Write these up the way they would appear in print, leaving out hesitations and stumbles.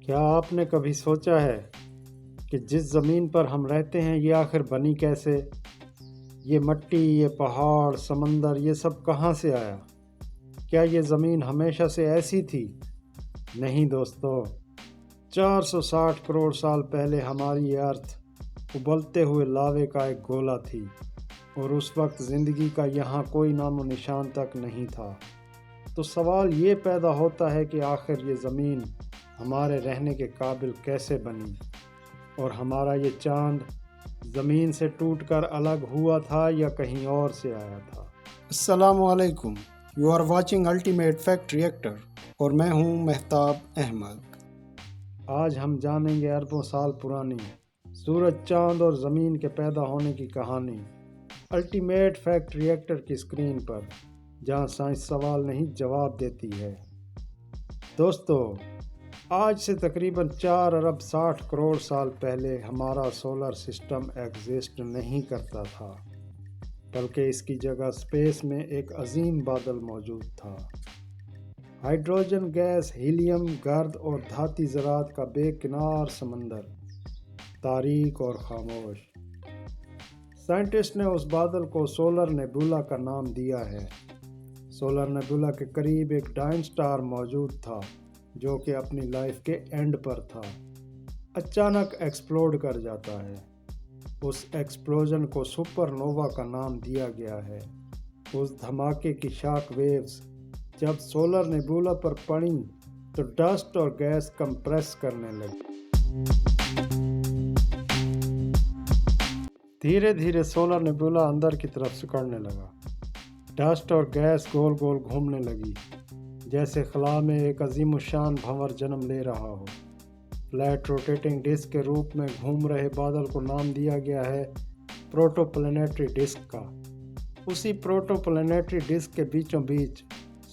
کیا آپ نے کبھی سوچا ہے کہ جس زمین پر ہم رہتے ہیں یہ آخر بنی کیسے؟ یہ مٹی، یہ پہاڑ، سمندر، یہ سب کہاں سے آیا؟ کیا یہ زمین ہمیشہ سے ایسی تھی؟ نہیں دوستو، 460 کروڑ سال پہلے ہماری یہ ارتھ ابلتے ہوئے لاوے کا ایک گولا تھی، اور اس وقت زندگی کا یہاں کوئی نام و نشان تک نہیں تھا۔ تو سوال یہ پیدا ہوتا ہے کہ آخر یہ زمین ہمارے رہنے کے قابل کیسے بنی، اور ہمارا یہ چاند زمین سے ٹوٹ کر الگ ہوا تھا یا کہیں اور سے آیا تھا؟ السلام علیکم، you are watching ultimate fact reactor اور میں ہوں مہتاب احمد۔ آج ہم جانیں گے اربوں سال پرانی سورج، چاند اور زمین کے پیدا ہونے کی کہانی، الٹیمیٹ فیکٹ ریئیکٹر کی اسکرین پر، جہاں سائنس سوال نہیں جواب دیتی ہے۔ دوستو، آج سے تقریباً 4 ارب 60 کروڑ سال پہلے ہمارا سولر سسٹم ایگزسٹ نہیں کرتا تھا، بلکہ اس کی جگہ اسپیس میں ایک عظیم بادل موجود تھا۔ ہائیڈروجن گیس، ہیلیم، گرد اور دھاتی ذرات کا بے کنار سمندر، تاریک اور خاموش۔ سائنٹسٹ نے اس بادل کو سولر نیبولا کا نام دیا ہے۔ سولر نیبولا کے قریب ایک ڈائن سٹار موجود تھا جو کہ اپنی لائف کے اینڈ پر تھا۔ اچانک ایکسپلوڈ کر جاتا ہے۔ اس ایکسپلوژن کو سپر نووا کا نام دیا گیا ہے۔ اس دھماکے کی شاک ویوز جب سولر نیبولا پر پڑیں تو ڈسٹ اور گیس کمپریس کرنے لگی۔ دھیرے دھیرے سولر نیبولا اندر کی طرف سکڑنے لگا۔ ڈسٹ اور گیس گول گول گھومنے لگی، جیسے خلا میں ایک عظیم الشان بھنور جنم لے رہا ہو۔ فلیٹ روٹیٹنگ ڈسک کے روپ میں گھوم رہے بادل کو نام دیا گیا ہے پروٹو پلانیٹری ڈسک کا۔ اسی پروٹو پلانیٹری ڈسک کے بیچوں بیچ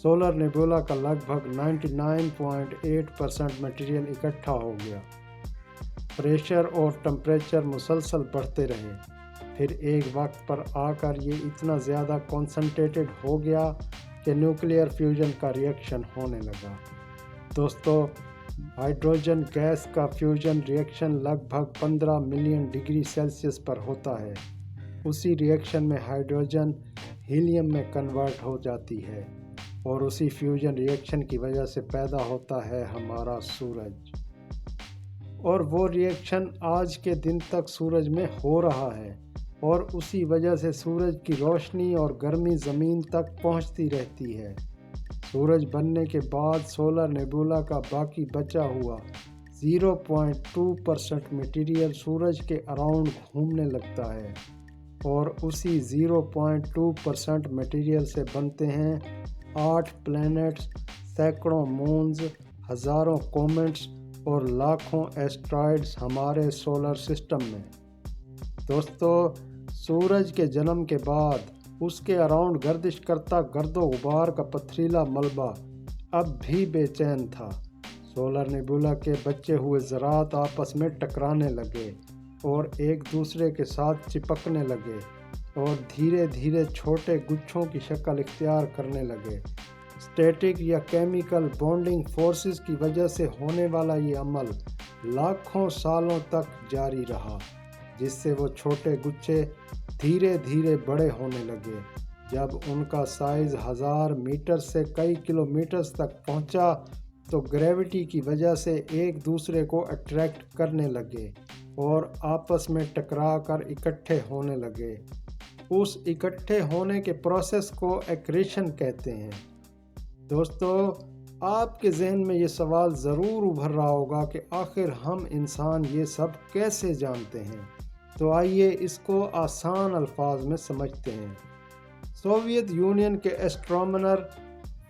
سولر نیبولا کا لگ بھگ 99.8% مٹیریل اکٹھا ہو گیا۔ پریشر اور ٹمپریچر مسلسل بڑھتے رہے، پھر ایک وقت پر آ کر یہ اتنا زیادہ کنسنٹریٹڈ ہو گیا کہ نیوکلیئر فیوژن کا ریئیکشن ہونے لگا۔ دوستو، ہائیڈروجن گیس کا فیوژن ریئیکشن لگ بھگ 15 ملین ڈگری سیلسیس پر ہوتا ہے۔ اسی ریئیکشن میں ہائیڈروجن ہیلیم میں کنورٹ ہو جاتی ہے، اور اسی فیوژن ریئیکشن کی وجہ سے پیدا ہوتا ہے ہمارا سورج۔ اور وہ ریئیکشن آج کے دن تک سورج میں ہو رہا ہے، اور اسی وجہ سے سورج کی روشنی اور گرمی زمین تک پہنچتی رہتی ہے۔ سورج بننے کے بعد سولر نیبولا کا باقی بچا ہوا 0.2% مٹیریل سورج کے اراؤنڈ گھومنے لگتا ہے، اور اسی 0.2% مٹیریل سے بنتے ہیں 8 پلینٹس، سینکڑوں مونز، ہزاروں کومیٹس اور لاکھوں ایسٹرائیڈز ہمارے سولر سسٹم میں۔ دوستو، سورج کے جنم کے بعد اس کے اراؤنڈ گردش کرتا گرد و غبار کا پتھریلا ملبہ اب بھی بے چین تھا۔ سولر نیبولا کے بچے ہوئے ذرات آپس میں ٹکرانے لگے اور ایک دوسرے کے ساتھ چپکنے لگے، اور دھیرے دھیرے چھوٹے گچھوں کی شکل اختیار کرنے لگے۔ اسٹیٹک یا کیمیکل بانڈنگ فورسز کی وجہ سے ہونے والا یہ عمل لاکھوں سالوں تک جاری رہا، جس سے وہ چھوٹے گچھے دھیرے دھیرے بڑے ہونے لگے۔ جب ان کا سائز 1000 میٹر سے کئی کلومیٹرز تک پہنچا تو گریوٹی کی وجہ سے ایک دوسرے کو اٹریکٹ کرنے لگے اور آپس میں ٹکرا کر اکٹھے ہونے لگے۔ اس اکٹھے ہونے کے پروسیس کو ایکریشن کہتے ہیں۔ دوستو، آپ کے ذہن میں یہ سوال ضرور ابھر رہا ہوگا کہ آخر ہم انسان یہ سب کیسے جانتے ہیں؟ تو آئیے اس کو آسان الفاظ میں سمجھتے ہیں۔ سوویت یونین کے ایسٹرونامر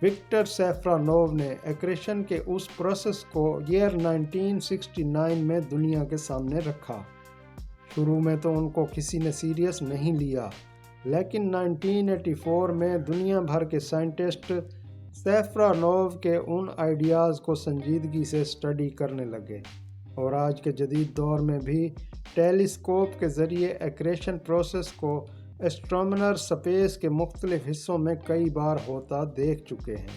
وکٹر سیفرانوو نے ایکریشن کے اس پروسیس کو ایئر 1969 میں دنیا کے سامنے رکھا۔ شروع میں تو ان کو کسی نے سیریس نہیں لیا، لیکن 1984 میں دنیا بھر کے سائنٹسٹ سیفرانوو کے ان آئیڈیاز کو سنجیدگی سے اسٹڈی کرنے لگے، اور آج کے جدید دور میں بھی ٹیلیسکوپ کے ذریعے ایکریشن پروسیس کو ایسٹرونامر اسپیس کے مختلف حصوں میں کئی بار ہوتا دیکھ چکے ہیں۔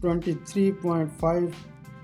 23.5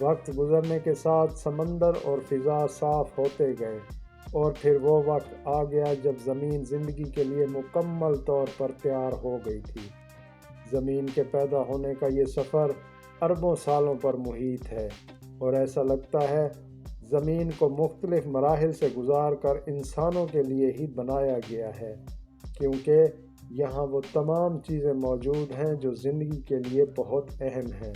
وقت گزرنے کے ساتھ سمندر اور فضا صاف ہوتے گئے اور پھر وہ وقت آ گیا جب زمین زندگی کے لیے مکمل طور پر تیار ہو گئی تھی۔ زمین کے پیدا ہونے کا یہ سفر اربوں سالوں پر محیط ہے اور ایسا لگتا ہے زمین کو مختلف مراحل سے گزار کر انسانوں کے لیے ہی بنایا گیا ہے، کیونکہ یہاں وہ تمام چیزیں موجود ہیں جو زندگی کے لیے بہت اہم ہیں،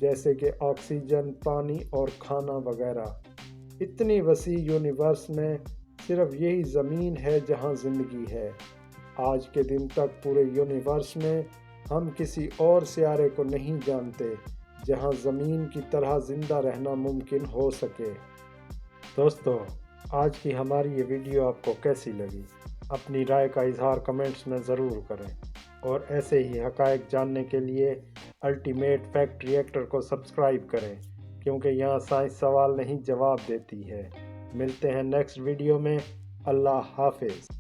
جیسے کہ آکسیجن، پانی اور کھانا وغیرہ۔ اتنی وسیع یونیورس میں صرف یہی زمین ہے جہاں زندگی ہے۔ آج کے دن تک پورے یونیورس میں ہم کسی اور سیارے کو نہیں جانتے جہاں زمین کی طرح زندہ رہنا ممکن ہو سکے۔ دوستو، آج کی ہماری یہ ویڈیو آپ کو کیسی لگی؟ اپنی رائے کا اظہار کمنٹس میں ضرور کریں، اور ایسے ہی حقائق جاننے کے لیے الٹیمیٹ فیکٹ ریئیکٹر کو سبسکرائب کریں، کیونکہ یہاں سائنس سوال نہیں جواب دیتی ہے۔ ملتے ہیں نیکسٹ ویڈیو میں۔ اللہ حافظ۔